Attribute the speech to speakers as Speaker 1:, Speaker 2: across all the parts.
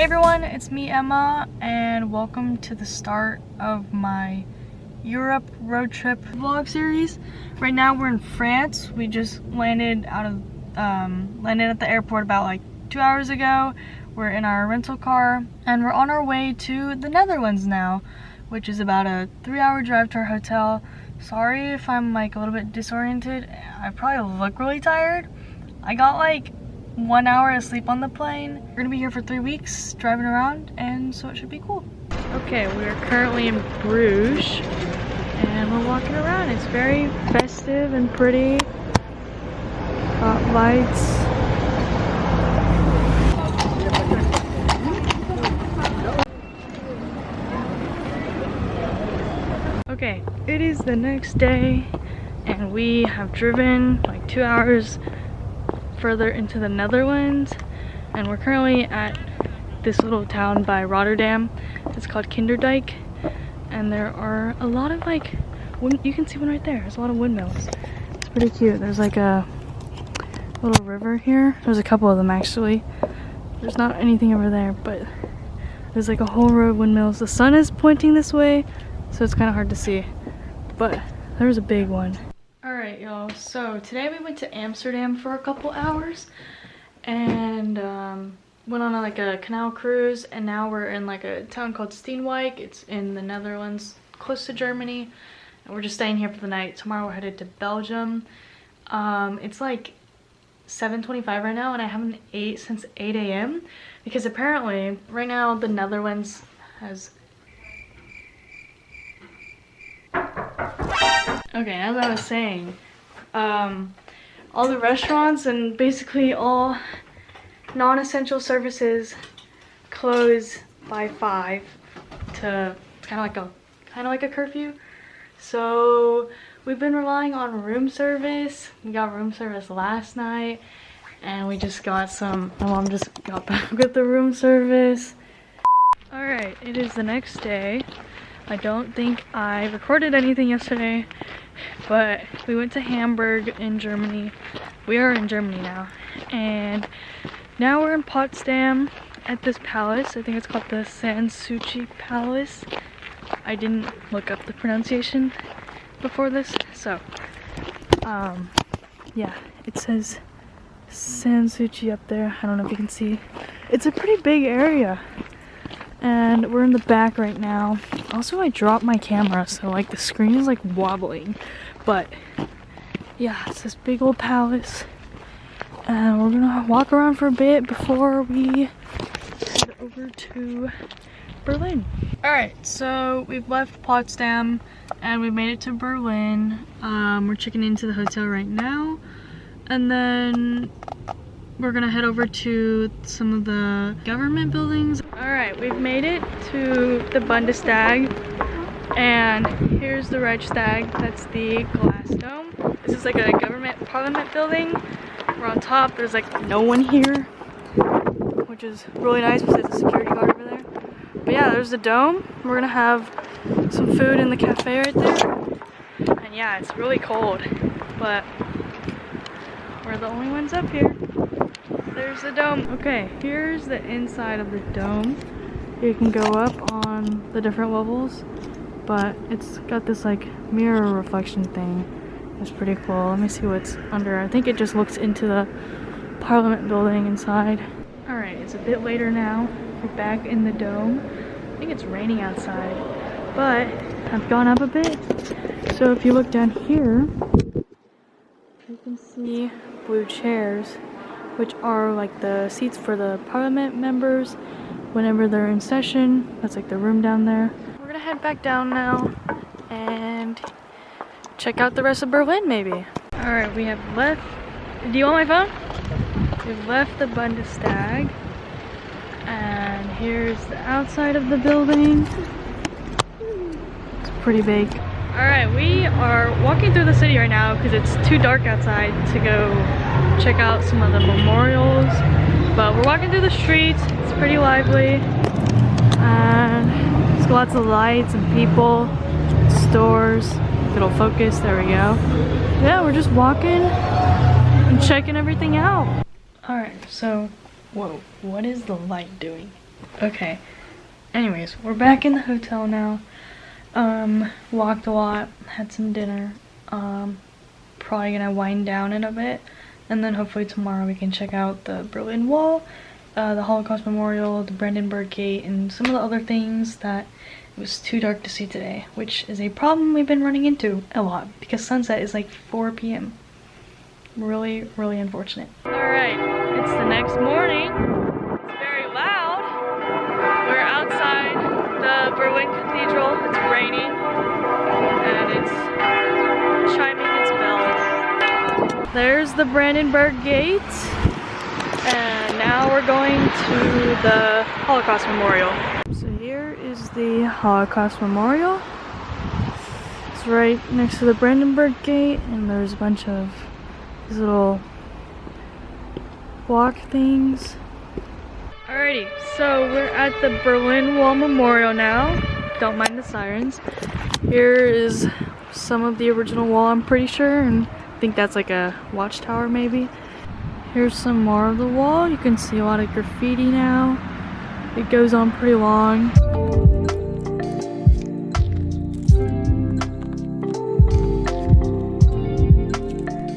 Speaker 1: everyone, it's me Emma, and welcome to the start of my Europe road trip vlog series. Right now we're in France. We just landed at the airport about like 2 hours ago. We're in our rental car and we're on our way to the Netherlands now, which is about a 3-hour drive to our hotel. Sorry if I'm like a little bit disoriented. I probably look really tired. I got like 1 hour of sleep on the plane. We're gonna be here for 3 weeks driving around, and so it should be cool. Okay, we are currently in Bruges and we're walking around. It's very festive and pretty. Got lights. Okay, it is the next day and we have driven like 2 hours further into the Netherlands, and we're currently at this little town by Rotterdam. It's called Kinderdijk, and there are a lot of like you can see one right there. There's a lot of windmills. It's pretty cute. There's like a little river here. There's a couple of them actually. There's not anything over there, but there's like a whole row of windmills. The sun is pointing this way, so it's kind of hard to see, but there's a big one. Alright y'all, so today we went to Amsterdam for a couple hours and went on like a canal cruise, and now we're in like a town called Steenwijk. It's in the Netherlands, close to Germany, and we're just staying here for the night. Tomorrow we're headed to Belgium. It's like 7:25 right now and I haven't ate since 8 a.m. because apparently right now the Netherlands has... Okay, as I was saying, all the restaurants and basically all non-essential services close by 5 to kind of like a curfew. So we've been relying on room service. We got room service last night and we just got some, my mom just got back with the room service. Alright, it is the next day. I don't think I recorded anything yesterday, but we went to Hamburg in Germany. We are in Germany now, and now we're in Potsdam at this palace. I think it's called the Sansuchi Palace. I didn't look up the pronunciation before this, so yeah, it says Sansuchi up there. I don't know if you can see. It's a pretty big area. And we're in the back right now. Also, I dropped my camera, so like the screen is like wobbling. But yeah, it's this big old palace. And we're gonna walk around for a bit before we head over to Berlin. Alright, so we've left Potsdam and we made it to Berlin. We're checking into the hotel right now. And then we're gonna head over to some of the government buildings. Alright, we've made it to the Bundestag, and here's the Reichstag. That's the glass dome. This is like a government parliament building. We're on top. There's like no one here, which is really nice besides the security guard over there. But yeah, there's the dome. We're gonna have some food in the cafe right there. And yeah, it's really cold, but we're the only ones up here. There's the dome. Okay, here's the inside of the dome. You can go up on the different levels, but it's got this like mirror reflection thing. It's pretty cool. Let me see what's under. I think it just looks into the parliament building inside. Alright, it's a bit later now. We're back in the dome. I think it's raining outside, but I've gone up a bit. So if you look down here, you can see blue chairs, which are like the seats for the parliament members whenever they're in session. That's like the room down there. We're gonna head back down now and check out the rest of Berlin maybe. Alright, we have left. Do you want my phone? We've left the Bundestag and here's the outside of the building. It's pretty big. Alright, we are walking through the city right now because it's too dark outside to go check out some of the memorials. But we're walking through the streets. It's pretty lively. And there's lots of lights and people, stores. If it'll focus, there we go. Yeah, we're just walking and checking everything out. Alright, so, whoa, what is the light doing? Okay. Anyways, we're back in the hotel now. Walked a lot, had some dinner. Probably gonna wind down in a bit. And then hopefully tomorrow we can check out the Berlin Wall, the Holocaust Memorial, the Brandenburg Gate, and some of the other things that it was too dark to see today, which is a problem we've been running into a lot because sunset is like 4 p.m. Really, really unfortunate. Alright, it's the next morning. It's very loud. We're outside the Berlin Cathedral. It's raining and it's chiming its bells. There's the Brandenburg Gate. And now we're going to the Holocaust Memorial. So here is the Holocaust Memorial. It's right next to the Brandenburg Gate, and there's a bunch of these little block things. Alrighty, so we're at the Berlin Wall Memorial now. Don't mind the sirens. Here is some of the original wall, I'm pretty sure, and I think that's like a watchtower maybe. Here's some more of the wall. You can see a lot of graffiti now. It goes on pretty long.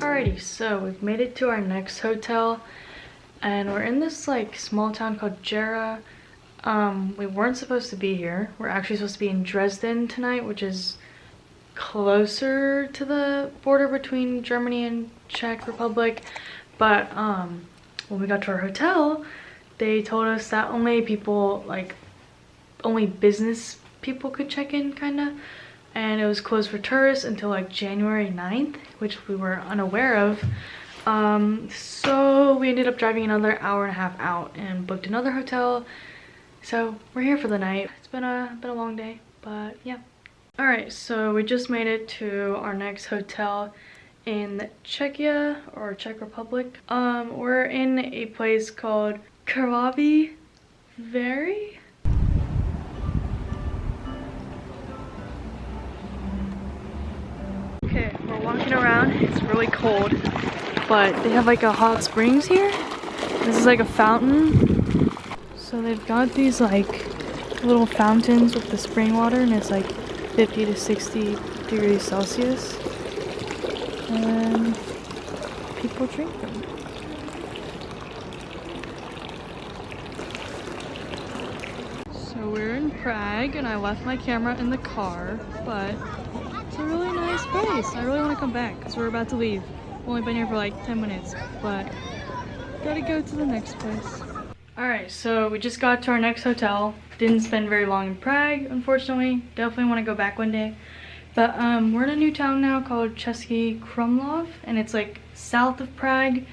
Speaker 1: Alrighty, so we've made it to our next hotel. And we're in this like small town called Gera. We weren't supposed to be here. We're actually supposed to be in Dresden tonight, which is closer to the border between Germany and Czech Republic. But when we got to our hotel, they told us that only people, like, only business people could check in, kinda. And it was closed for tourists until like January 9th, which we were unaware of. So we ended up driving another hour and a half out and booked another hotel. So we're here for the night. It's been a long day, but yeah. Alright, so we just made it to our next hotel in Czechia or Czech Republic. We're in a place called Karlovy Vary. Okay, we're walking around. It's really cold, but they have like a hot springs here. This is like a fountain. So they've got these like little fountains with the spring water, and it's like 50 to 60 degrees Celsius. And people drink them. So we're in Prague, and I left my camera in the car, but it's a really nice place. I really want to come back because we're about to leave. We've only been here for like 10 minutes, but gotta go to the next place. Alright, so we just got to our next hotel. Didn't spend very long in Prague, unfortunately. Definitely want to go back one day. But we're in a new town now called Český Krumlov, and it's like south of Prague.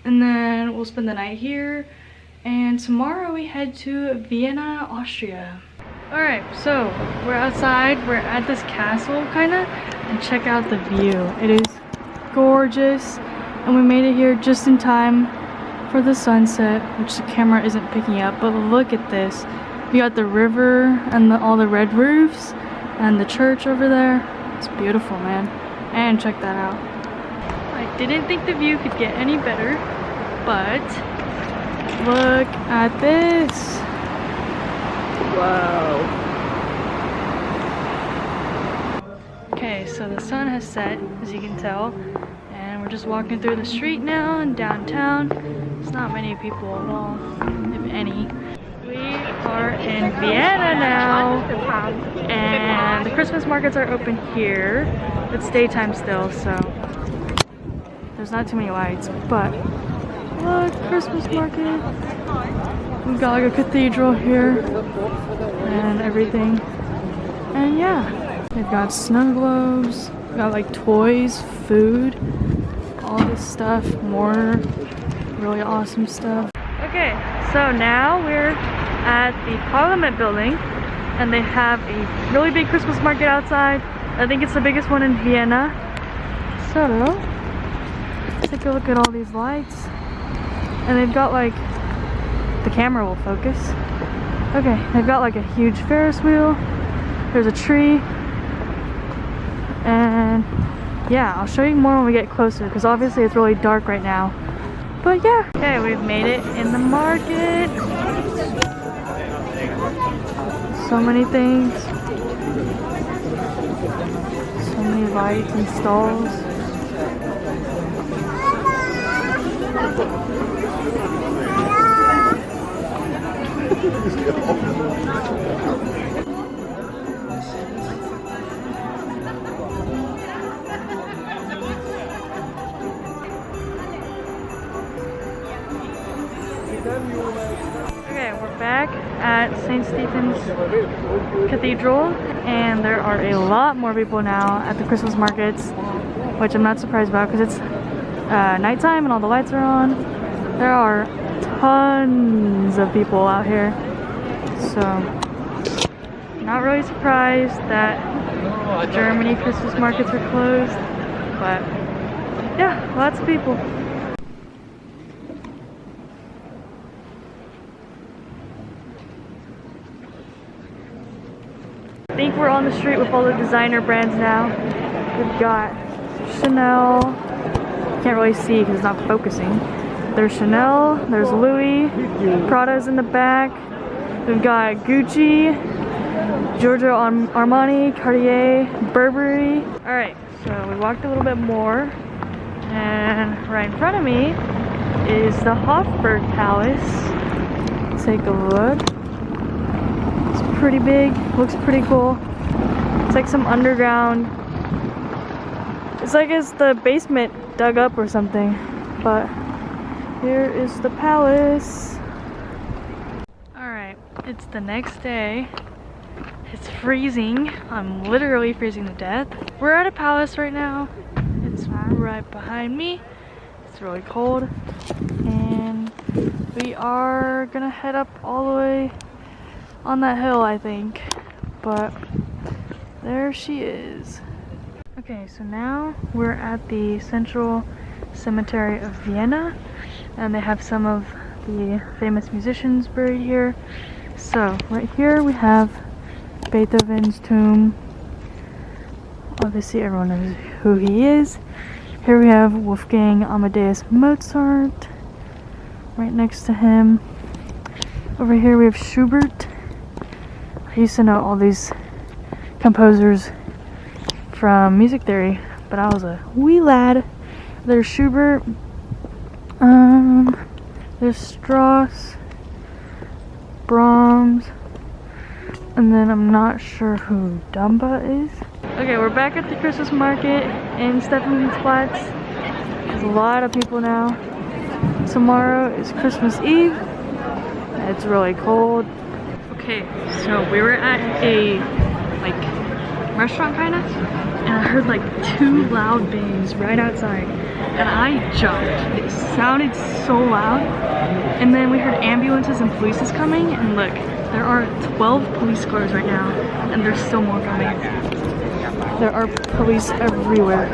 Speaker 1: And then we'll spend the night here. And tomorrow we head to Vienna, Austria. Alright, so we're outside. We're at this castle, kinda. And check out the view. It is gorgeous. And we made it here just in time for the sunset, which the camera isn't picking up. But look at this. We got the river and all the red roofs and the church over there. It's beautiful, man. And check that out. I didn't think the view could get any better, but look at this. Whoa. Okay, so the sun has set, as you can tell, and we're just walking through the street now in downtown. There's not many people at all, if any. We are in Vienna now, and the Christmas markets are open here. It's daytime still, so there's not too many lights, but look, Christmas market. We've got like a cathedral here and everything. And yeah, they've got snow globes, we've got like toys, food, all this stuff, more really awesome stuff. Okay, so now we're at the Parliament building, and they have a really big Christmas market outside. I think it's the biggest one in Vienna. So, take a look at all these lights. And they've got like, the camera will focus. Okay, they've got like a huge Ferris wheel. There's a tree. And yeah, I'll show you more when we get closer, because obviously it's really dark right now. But yeah, okay, we've made it in the market. So many things. So many lights and stalls. Okay, we're back at St. Stephen's Cathedral, and there are a lot more people now at the Christmas markets, which I'm not surprised about because it's nighttime and all the lights are on. There are tons of people out here, so not really surprised that Germany Christmas markets are closed, but yeah, lots of people. I think we're on the street with all the designer brands now. We've got Chanel. Can't really see because it's not focusing. There's Chanel, there's Louis, Prada's in the back. We've got Gucci, Giorgio Armani, Cartier, Burberry. Alright, so we walked a little bit more, and right in front of me is the Hofburg Palace. Take a look. Pretty big, looks pretty cool. It's like some underground, it's like it's the basement dug up or something, but here is the palace. Alright, it's the next day. It's freezing. I'm literally freezing to death. We're at a palace right now. It's right behind me. It's really cold, and we are gonna head up all the way on that hill, I think, but there she is. Okay, so now we're at the Central Cemetery of Vienna, and they have some of the famous musicians buried here. So right here we have Beethoven's tomb. Obviously everyone knows who he is. Here we have Wolfgang Amadeus Mozart right next to him. Over here we have Schubert. I used to know all these composers from music theory, but I was a wee lad. There's Schubert, there's Strauss, Brahms, and then I'm not sure who Dumba is. Okay, we're back at the Christmas market in Stephansplatz. There's a lot of people now. Tomorrow is Christmas Eve. It's really cold. Okay, so we were at a restaurant kind of, and I heard like 2 loud bangs right outside, and I jumped. It sounded so loud, and then we heard ambulances and police is coming, and look, there are 12 police cars right now, and there's still more coming. There are police everywhere,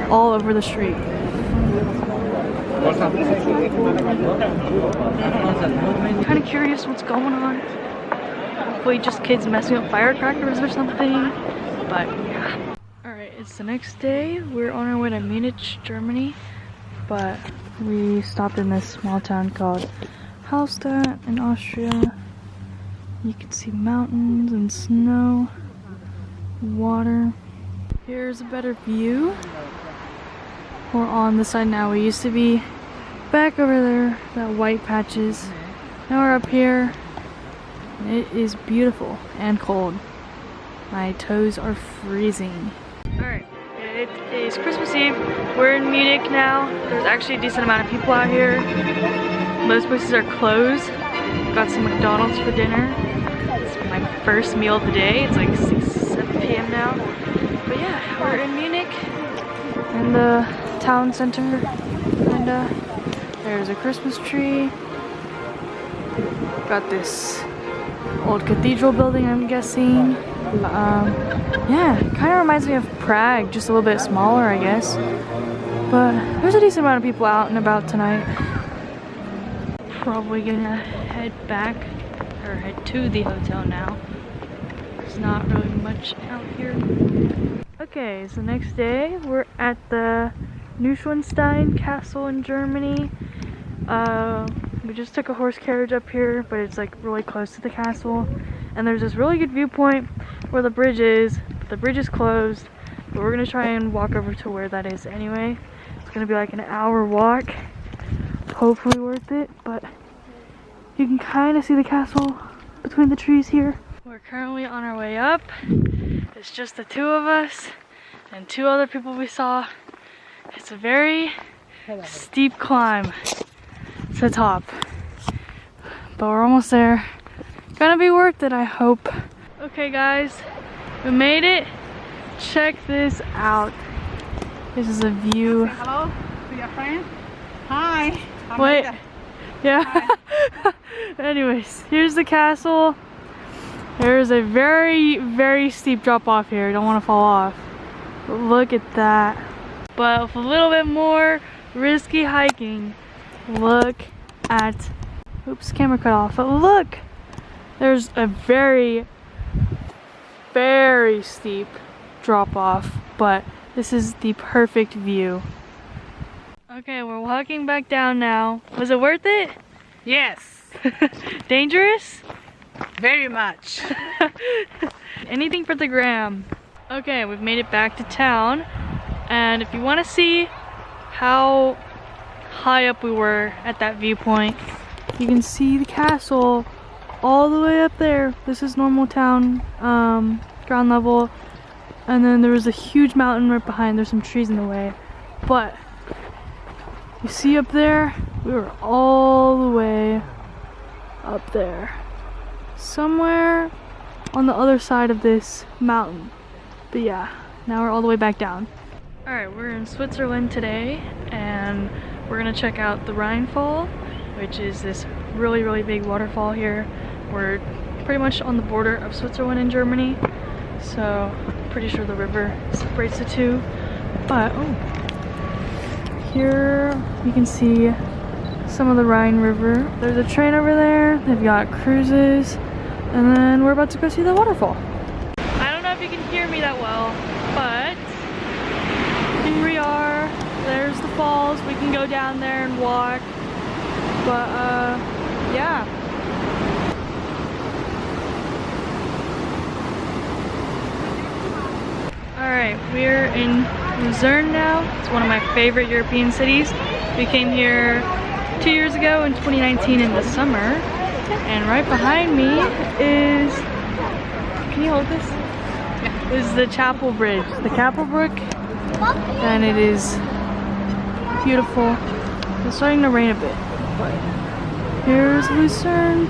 Speaker 1: all over the street. Kind of curious what's going on. Hopefully just kids messing up firecrackers or something, but yeah. Alright, it's the next day. We're on our way to Munich, Germany, but we stopped in this small town called Hallstatt in Austria. You can see mountains and snow, water. Here's a better view. We're on this side now. We used to be back over there, that white patches. Now we're up here. It is beautiful and cold. My toes are freezing. Alright, it is Christmas Eve. We're in Munich now. There's actually a decent amount of people out here. Most places are closed. Got some McDonald's for dinner. It's my first meal of the day. It's like 7 p.m. now. But yeah, we're in Munich. In the town center, kinda. There's a Christmas tree. Got this old cathedral building, I'm guessing. Yeah, kind of reminds me of Prague, just a little bit smaller, I guess. But there's a decent amount of people out and about tonight. Probably gonna head back, or head to the hotel now. There's not really much out here. Okay, so next day we're at the Neuschwanstein castle in Germany. We just took a horse carriage up here, but it's like really close to the castle. And there's this really good viewpoint where the bridge is, but the bridge is closed. But we're gonna try and walk over to where that is anyway. It's gonna be like an hour walk. Hopefully worth it, but you can kind of see the castle between the trees here. We're currently on our way up. It's just the two of us and two other people we saw. It's a very steep climb to the top, but we're almost there. Gonna be worth it, I hope. Okay guys, we made it. Check this out. This is a view.
Speaker 2: Say hello to your friend. Hi.
Speaker 1: Wait. Yeah. Anyways, here's the castle. There's a very, very steep drop off here. Don't want to fall off. But look at that. But with a little bit more risky hiking, look at, oops, camera cut off. But look, there's a very, very steep drop off, but this is the perfect view. Okay, we're walking back down now. Was it worth it?
Speaker 2: Yes.
Speaker 1: Dangerous?
Speaker 2: Very much.
Speaker 1: Anything for the gram. Okay, we've made it back to town, and if you want to see how high up we were at that viewpoint, you can see the castle all the way up there. This is normal town, ground level, and then there was a huge mountain right behind. There's some trees in the way, but you see up there, we were all the way up there, somewhere on the other side of this mountain. But yeah, now we're all the way back down. Alright, we're in Switzerland today, and we're gonna check out the Rhine Fall, which is this really, really big waterfall here. We're pretty much on the border of Switzerland and Germany, so pretty sure the river separates the two. But here you can see some of the Rhine River. There's a train over there. They've got cruises, and then we're about to go see the waterfall. I don't know if you can hear me that well, but here we are. There's the falls. We can go down there and walk, but yeah. Alright, we're in Lucerne now. It's one of my favorite European cities. We came here 2 years ago in 2019 in the summer. And right behind me is, can you hold this? Yeah. This is the Chapel Bridge, the Kapelbrook. And it is beautiful. It's starting to rain a bit, but here's Lucerne.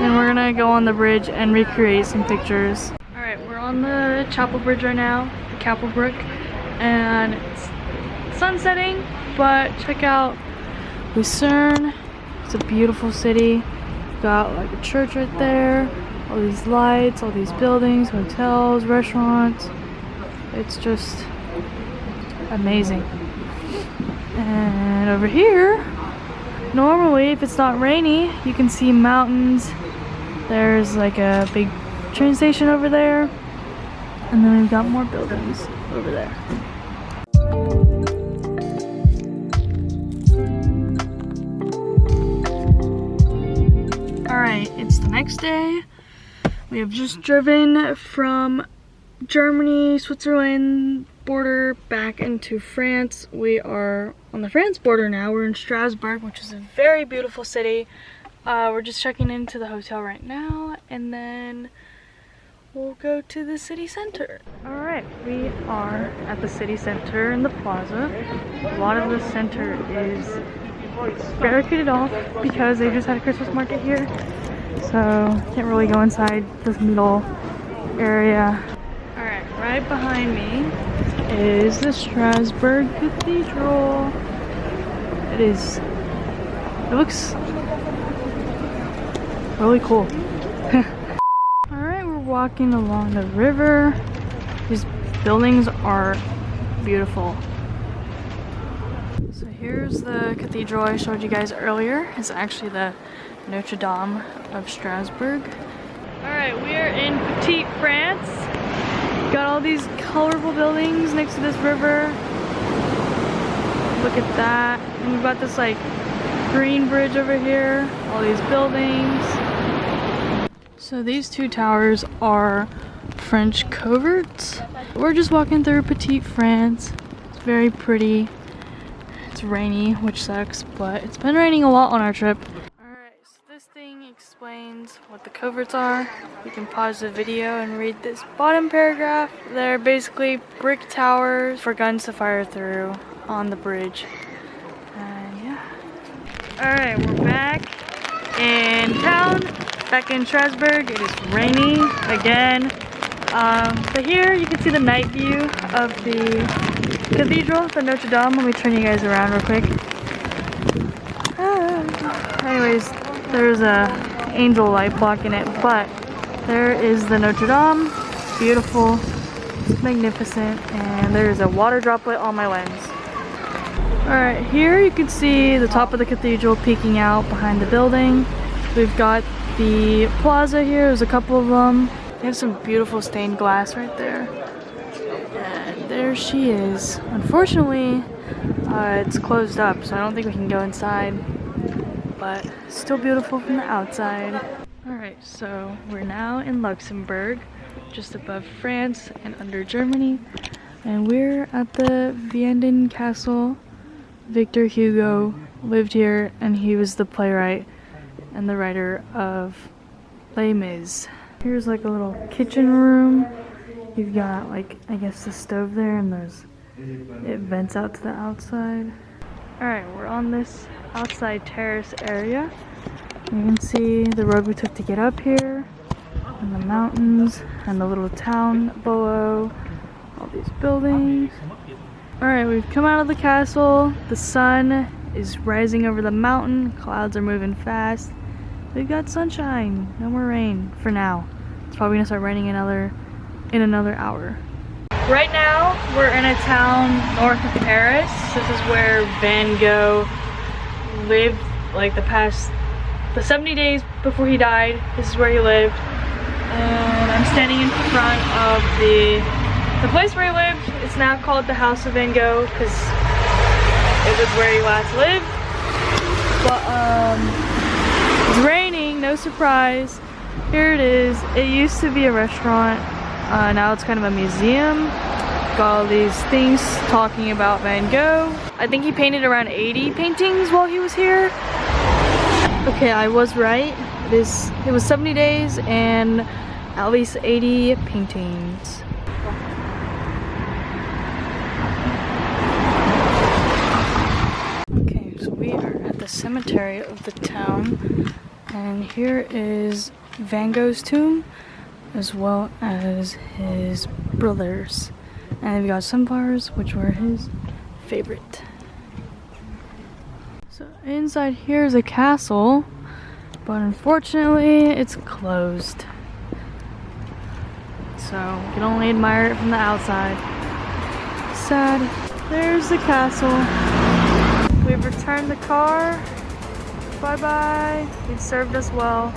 Speaker 1: And we're gonna go on the bridge and recreate some pictures. We're on the Chapel Bridge right now, the Kapelbrook, and it's sunsetting, but check out Lucerne. It's a beautiful city. Got like a church right there, all these lights, all these buildings, hotels, restaurants. It's just amazing. And over here, normally if it's not rainy, you can see mountains. There's like a big train station over there, and then we've got more buildings over there. Alright, it's the next day. We have just driven from Germany, Switzerland border back into France. We are on the France border now. We're in Strasbourg, which is a very beautiful city. We're just checking into the hotel right now, and then we'll go to the city center. Alright, we are at the city center in the plaza. A lot of the center is barricaded off because they just had a Christmas market here. So can't really go inside this middle area. Alright, right behind me is the Strasbourg Cathedral. It looks really cool. Alright, we're walking along the river. These buildings are beautiful. So here's the cathedral I showed you guys earlier. It's actually the Notre Dame of Strasbourg. Alright, we are in Petite France. Got all these colorful buildings next to this river. Look at that. And we've got this like green bridge over here, all these buildings. So these two towers are French coverts. We're just walking through Petite France. It's very pretty. It's rainy, which sucks, but it's been raining a lot on our trip. Alright, so this thing explains what the coverts are. You can pause the video and read this bottom paragraph. They're basically brick towers for guns to fire through on the bridge. And yeah. Alright, we're back in town, back in Strasbourg. It is raining again. But here you can see the night view of the cathedral, the Notre Dame. Let me turn you guys around real quick. Anyways, there's a angel light blocking it, but there is the Notre Dame. It's beautiful, it's magnificent, and there's a water droplet on my lens. Alright, here you can see the top of the cathedral peeking out behind the building. We've got the plaza here, there's a couple of them. They have some beautiful stained glass right there. And there she is. Unfortunately, it's closed up, so I don't think we can go inside. But still beautiful from the outside. Alright, so we're now in Luxembourg, just above France and under Germany. And we're at the Vienna Castle. Victor Hugo lived here, and he was the playwright and the writer of Les Mis. Here's like a little kitchen room. You've got like, I guess, the stove there, and it vents out to the outside. Alright, we're on this outside terrace area. You can see the road we took to get up here, and the mountains, and the little town below, all these buildings. Alright, we've come out of the castle. The sun is rising over the mountain. Clouds are moving fast. We've got sunshine. No more rain for now. It's probably gonna start raining in another hour. Right now, we're in a town north of Paris. This is where Van Gogh lived, like the 70 days before he died. This is where he lived. And I'm standing in front of the place where he lived. It's now called the House of Van Gogh because it was where he last lived. But it's raining, no surprise. Here it is. It used to be a restaurant. Now it's kind of a museum. Got all these things talking about Van Gogh. I think he painted around 80 paintings while he was here. Okay, I was right. It was 70 days and at least 80 paintings. Okay, so we are at the cemetery of the town, and here is Van Gogh's tomb, as well as his brothers. And they've got sunflowers, which were his favorite. So inside here is a castle, but unfortunately it's closed. So you can only admire it from the outside. Sad. There's the castle. We've returned the car. Bye bye. It served us well.